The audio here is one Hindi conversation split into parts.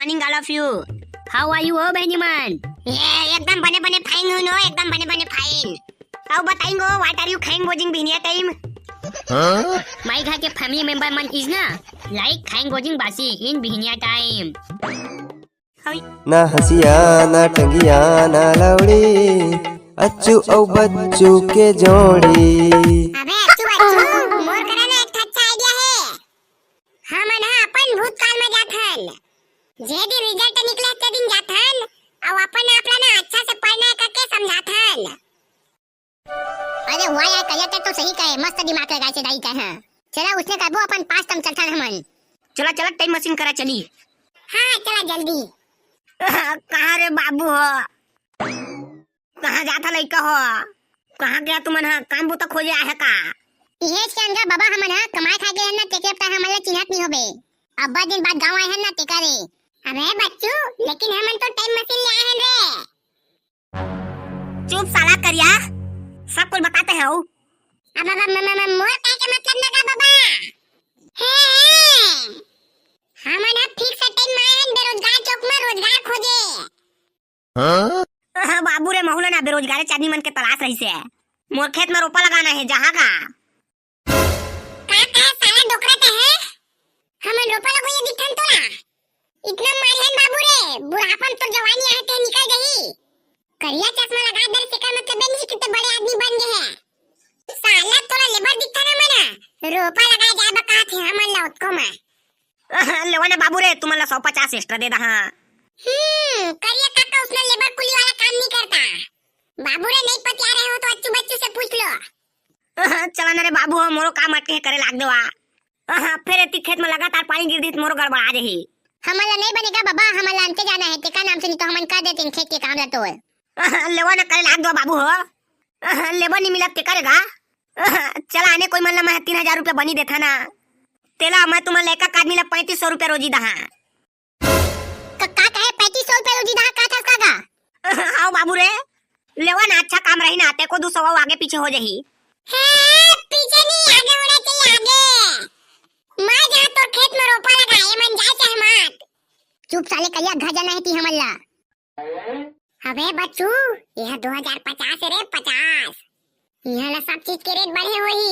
Morning all of you. How are you हो बहनी मन? एकदम बने बने फाइन हो नो, एकदम बने बने फाइन। हाउ बताएंगो व्हाट आर यू खाइंग बोजिंग बिहनिया टाइम? माय घर के फैमिली मेंबर मन इज ना लाइक खाइंग गोजिंग बासी इन बिहनिया टाइम। ना हसिया ना टंगिया ना लवड़ी, अच्चू औ बच्चू के जोड़ी। अबे अच्चू बच्चू मोर करे ना एक अच्छा आइडिया है। हमन हा अपन भूतकाल में जाथन, जे दिन रिजल्ट निकले ते दिन जाथन और अपन आपला ना अच्छा से पढ़ना करके समझाथन। अरे वाह यार कहिया तक तो सही कहे, मस्त दिमाग लगा के दाई कहे। चला उसने कहबो अपन पास तम चलथन हमन। चला चला टाइम मशीन करा चली। हां चला जल्दी। कहाँ रे बाबू हो? कहाँ जाता लइका हो? कहाँ गया तुमन हा? काम बुता खोजे आए का? ये चंगा बाबा हमन हा कमाए खा गए ना तेके अब हमन ला चिन्हत नहीं होबे। अब्बा दिन बाद गांव आए हैं ना तेका रे। अबे बच्चू लेकिन हमन तो टाइम मशीन ले आए हैं रे। चुप साला करिया, सब कुछ बताते हैं। अब मोर कहे के मतलब ना का बाबा है। हमन अब ठीक से टाइम में आए हैं बेरोजगार चौक में रोजगार खोजे। हाँ बाबू रे महूला ना बेरोजगार चादमी मन के तलाश रही से। मोर खेत में रोपा लगाना है जहाँ का साला डोकराते है। हमन रोपा लगोये दिखन तोला इतना मारहन बाबू रे, बुढ़ापन तो जवानी आए ते निकल गई। करिया चश्मा लगा दे से का मतलब नहीं कितने बड़े आदमी बन गए हैं। साला तोला लेबर दिखता ना मना रोपा लगा जाए बका थे हमन लौट को मैं लेवा ना बाबू रे, तुम्हारा 150 एक्स्ट्रा दे दहा। करिया काका उसने लेबर कुली वाला काम नहीं करता। बाबू रे नहीं पतिया रहे हो तो अच्छू बच्चू से पूछ लो। चला ना रे बाबू हो, मोरो काम अटके करे लाग देवा। फिर एती खेत में लगातार पानी गिर दी मोरो गड़बड़ा रही। हमला नहीं बनेगा बाबा, हमला अंते जाना है तेका नाम से नहीं तो हमन कर देते खेत के काम ला तो। लेवा ना करे लाग दो बाबू हो, लेबर नहीं मिला ते करेगा। चला आने कोई मतलब मैं 3000 रुपया बनी देता ना तेला मैं तुम्हारे लेका आदमी ला 3500 रुपया रोजी दहा। का कहे 3500 रुपया रोजी दहा का था काका? आओ बाबू रे लेवा ना अच्छा काम रही ना ते को 200 आगे पीछे हो जाही। पीछे नहीं आगे होना चाहिए आगे। मैं जहाँ तो खेत में रोपा लगाए मन जाए चाहे मत। चुप साले कलिया घर जाना है ती हमला। अबे बच्चू यह 2050 रे 50 यहाँ ला सब चीज के रेट बढ़े होही।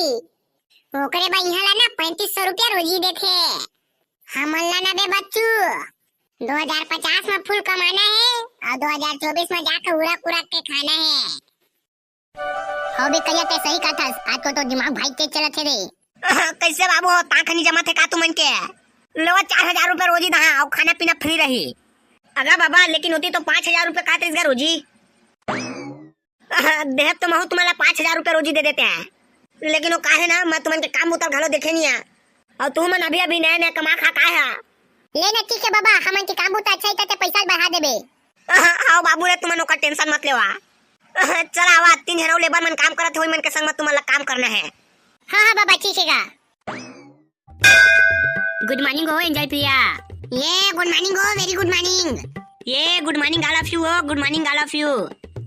ओकरे बा यहाँ ला ना 3500 रुपया रोजी देखे। हमला ना बे बच्चू 2050 में फुल कमाना है और 2024 में जाकर उड़क उड़क के खाना है। हो बे कहिया ते सही कहा था, आज को तो दिमाग भाई के चलत है रे। कैसे बाबू हो ताखनी जमा थे का तुमन के? लेवा 4000 रुपया रोजी दहा और खाना पीना फ्री रही। अगर बाबा लेकिन होती तो 5000 रुपया खाते इसका रोजी। देह तो महू तुम्हारा 5000 रुपया रोजी दे देते हैं, लेकिन वो काहे ना मैं तुमन के काम उतर घलो देखे नहीं है और तुम मन अभी अभी नया नया कमा खा का है। लेना ठीक है बाबा, हमन के काम बहुत अच्छा ही करते पैसा बढ़ा देबे। आओ बाबू रे तुमन का टेंशन मत लेवा। चल आवा 3 जन लेबर मन काम करत होई मन के संग में तुम्हारा काम करना है। हाँ बाबा ठीक है। गुड मॉर्निंग हो एंजल प्रिया। ये गुड मॉर्निंग हो, वेरी गुड मॉर्निंग। ये good morning all of you हो, good morning all of you.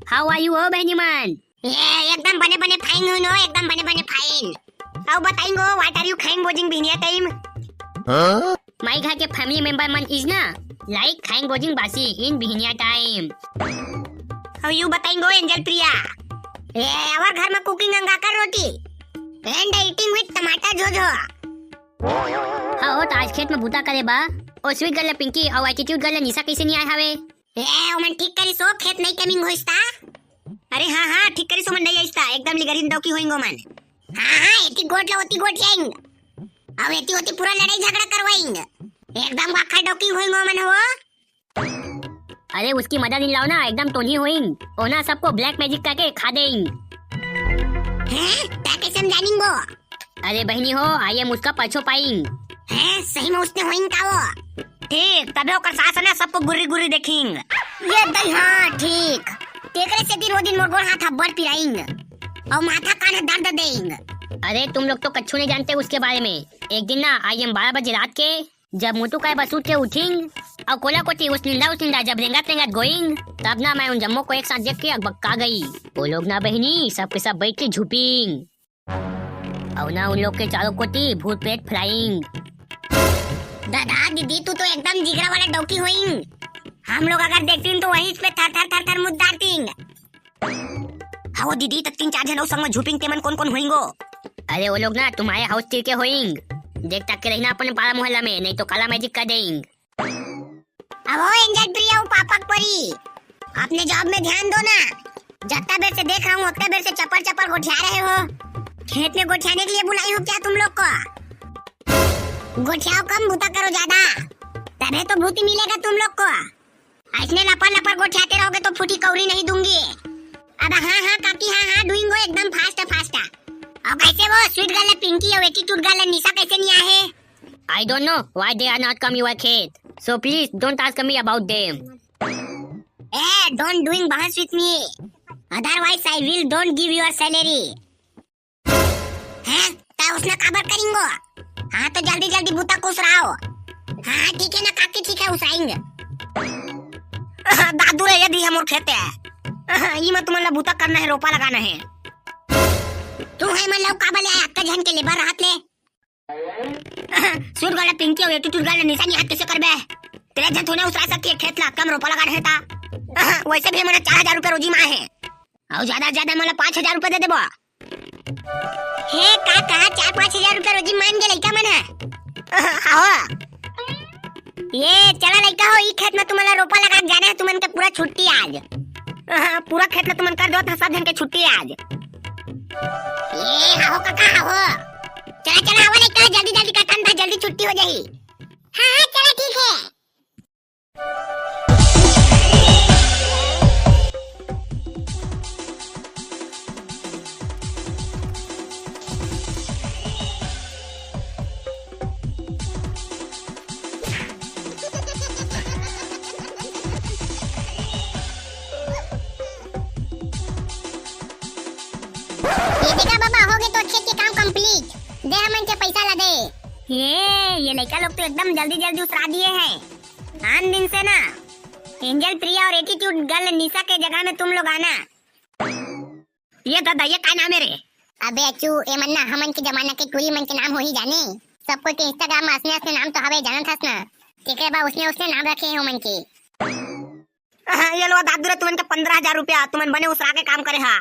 How are you हो बहनी मन? ये एकदम बने बने फाइन हो नो, एकदम बने बने फाइन। हाउ बताएंगो व्हाट आर यू खाइंग बोजिंग बिहनिया टाइम? माय घर के फैमिली मेंबर मन इज ना लाइक खाइंग बोजिंग बासी इन बिहनिया टाइम। हाउ यू बताएंगो एंजल प्रिया? ये आवर घर में कुकिंग अंगा कर रोटी एंड ईटिंग विद टमाटर जोजो। हाँ तो आज खेत में बूता करे बा और स्वीट गर्ल पिंकी और एटीट्यूड गर्ल निशा कैसे नहीं आए हवे? ए ओमन ठीक करी सो खेत नहीं कमिंग होइस्ता। अरे हाँ ठीक करी सो मन नहीं आइस्ता एकदम लिगरिन दौकी होइंगो मन। हाँ एती गोट ला ओती गोट जाएंग अब एती ओती पूरा लड़ाई झगड़ा करवाएंग एकदम वाखा डौकी होइंगो मन हो। अरे उसकी मदद इन लाओ ना एकदम टोनी होइंग और ना सबको ब्लैक मैजिक करके खा देंग। हैं ताके समझानिंगो? अरे बहनी हो आई एम उसका पछो पाइंग। हैं सही में उसने होइंग का वो? ठीक तबे ओकर सास ना सबको गुर्री गुर्री देखिंग। ये दई हाँ ठीक तेकरे से दिन वो दिन मोर गोड़ हाथ हब्बर पिराइंग और माथा कान दर्द देंग। अरे तुम लोग तो कच्छू नहीं जानते उसके बारे में। एक दिन ना आई एम 12 बजे रात के जब मोटू का बस उठ के उठिंग और कोला कोटी उस निंदा जब रेंगत गोइंग तब ना मैं उन जम्मो को एक साथ देख के बक्का गई। वो लोग ना बहनी सब के सब बैठ के झुपिंग और ना उन लोग के चारों कोटी भूत पेट फ्लाइंग। दादा दीदी तू तो एकदम जिगरा वाला डौकी हुई। हम लोग अगर देखती तो वहीं पे थर थर थर थर मुद्दारती। हाँ दीदी तक 3-4 जन संग में झूपिंग तेमन कौन कौन होइंगो? अरे वो लोग ना तुम्हारे हाउस तीर के होइंग। देख तक के रहना अपने पारा मोहल्ला में, नहीं तो काला मैजिक कर देंगे। अब हो एंजल प्रिया पापक परी, अपने जॉब में ध्यान दो ना। जितना देर से देख रहा हूँ उतना देर से चप्पल चप्पल गोठिया रहे हो। खेत में गोठियाने के लिए बुलाई हो क्या तुम लोग को? गोठियाओ कम भूता करो ज्यादा, तभी तो भूति मिलेगा तुम लोग को। ऐसने लपर लपर गोठियाते रहोगे तो फूटी कौड़ी नहीं दूंगी। अब हाँ काकी हाँ डूइंगो एकदम फास्ट फास्ट। अब कैसे वो स्वीट गर्ल पिंकी और एटीट्यूड गर्ल निशा कैसे नहीं आए? I don't know why they are not come your kid. So please don't ask me about them. Hey, don't doing bahas with me. Otherwise I will don't give your salary. हैं? ता उसने खबर करेंगो? हाँ तो जल्दी जल्दी बूता को उसराओ। हाँ ठीक है ना काकी, ठीक है उसराएंगे। दादू रे यदि हम और खेते हैं। ये में तुम्हारा बूता करना है, रोपा लगाना है। तू है मन लव काबले आया अक्का जन के लेबर हाथ ले। सूट गाला पिंकी और एटीट्यूड गाला निशानी हाथ कैसे करबे? तेरे जन तूने उसरा सकती है खेत ला कम रोपा लगा रहता। वैसे भी मैंने 4000 रुपए रोजी मां है और ज्यादा मला 5000 रुपए दे देबो। हे काका 4-5 हजार रुपए रोजी मान के लइका मन है। हाँ ये चला लइका हो, ई खेत में तुम्हारा रोपा लगा जाना है। तुमन के पूरा छुट्टी आज। पूरा खेत में तुमन कर दो था, सब जन के छुट्टी आज। ये आओ काका आओ, चला आओ लइका, जल्दी जल्दी कटन था, जल्दी छुट्टी हो जाही। हाँ चला ठीक है। दे हमन के पैसा ला दे। ये लड़का लोग तो एकदम जल्दी जल्दी उतरा दिए हैं। आन दिन से ना एंजल प्रिया और एटीट्यूड गर्ल निशा के जगह में तुम लोग आना। ये दादा ये क्या नाम है रे? अबे अच्चू ए मन्ना हमन के जमाना के कुली मन के नाम हो ही जाने। सबको के इंस्टाग्राम में असली असली नाम तो हवे जानत हस ना। ठीक है बा उसने नाम रखे हैं हमन के। ये लो दादू रे तुमन के 15000 रुपया तुमन बने उसरा के काम करे हा।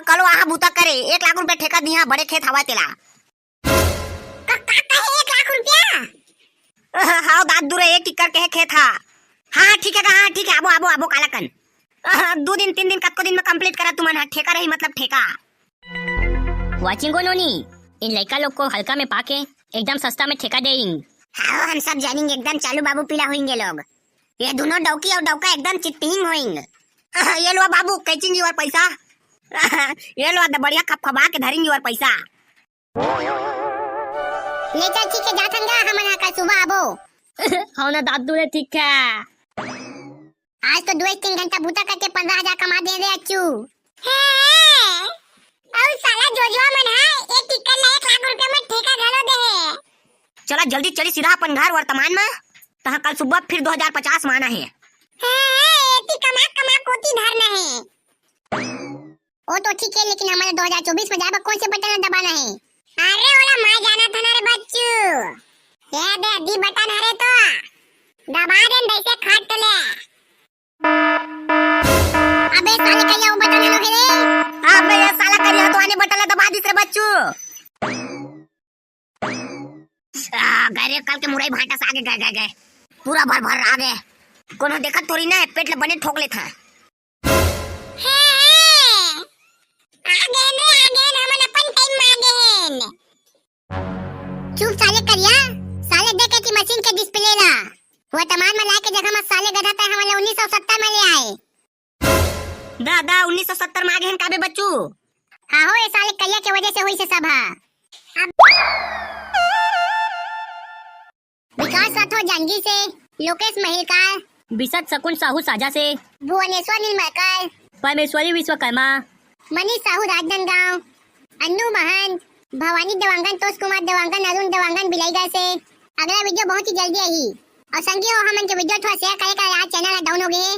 कल वहाँ बूता करे 1 लाख रुपए ठेका दिया, बड़े खेत हवा तेला। 1 लाख रुपया? हाँ दादू रे एक टिक्कर के खेत हा। हाँ ठीक है आबो कालाकन। 2 दिन 3 दिन कतको दिन में कंप्लीट करा तुमन हा। ठेका रही मतलब ठेका। वाचिंग नोनी इन लड़का लोग को हल्का में पाके एकदम सस्ता में ठेका देंगे। हाँ हम सब जानेंगे, एकदम चालू बाबू पीला होंगे लोग। ये दोनों डौकी और डौका एकदम चित्तिंग होंगे। ये लो बाबू कैचिंग और पैसा। ये लो बढ़िया खपखबा के धरेंगे और पैसा। ले चल ठीक है जाथंगा हमन का सुबह आबो। हाँ ना दादू रे ठीक है। आज तो 2-3 घंटा बूता करके 15000 कमा दे रे अच्चू। और साला जोजवा मन है एक टिक्कर ला 1 लाख रुपया में ठेका घलो दे है। चला जल्दी चली सीधा अपन घर वर्तमान में, तहाँ कल सुबह फिर 2050 माना है। एती कमा कोती धरना है। वो तो ठीक है लेकिन हमारे 2024 में जाबा कौन से बटन दबाना है? अरे ओला मैं जाना था ना रे बच्चू। ये दे दी बटन हरे तो दबा दे जैसे खाट तले। अबे साले कहिया वो बटन लोगे रे? अबे ये साला करिया तो आने बटन दबा दिस रे बच्चू। गए कल के मुरई भाटा से आगे गए पूरा भर आ गए। कोनो देखत थोड़ी ना पेट ले बने ठोक लेता। चुप साले करिया, साले देखे कि मशीन के डिस्प्ले ला वर्तमान में लाके जगह में साले गधा पे हमला 1970 में ले आए। दादा 1970 में आ गए हैं काबे बच्चू। हाँ हो ये साले करिया के वजह से हुई से सब है। विकास राठौर जानगी से, लोकेश महिलकार, बिसत शकुन साहू साजा से, भुवनेश्वर नीलमकर, परमेश्वरी विश्वकर्मा, मनीष साहू राजनांदगांव, अन्नू महंत, भवानी देवांगन, तोष कुमार देवांगन, अरुण देवांगन बिलाईगढ़ से। अगला वीडियो बहुत ही जल्दी आई और संगी हो हमन के वीडियो थोड़ा शेयर करे का यार चैनल डाउन हो गए।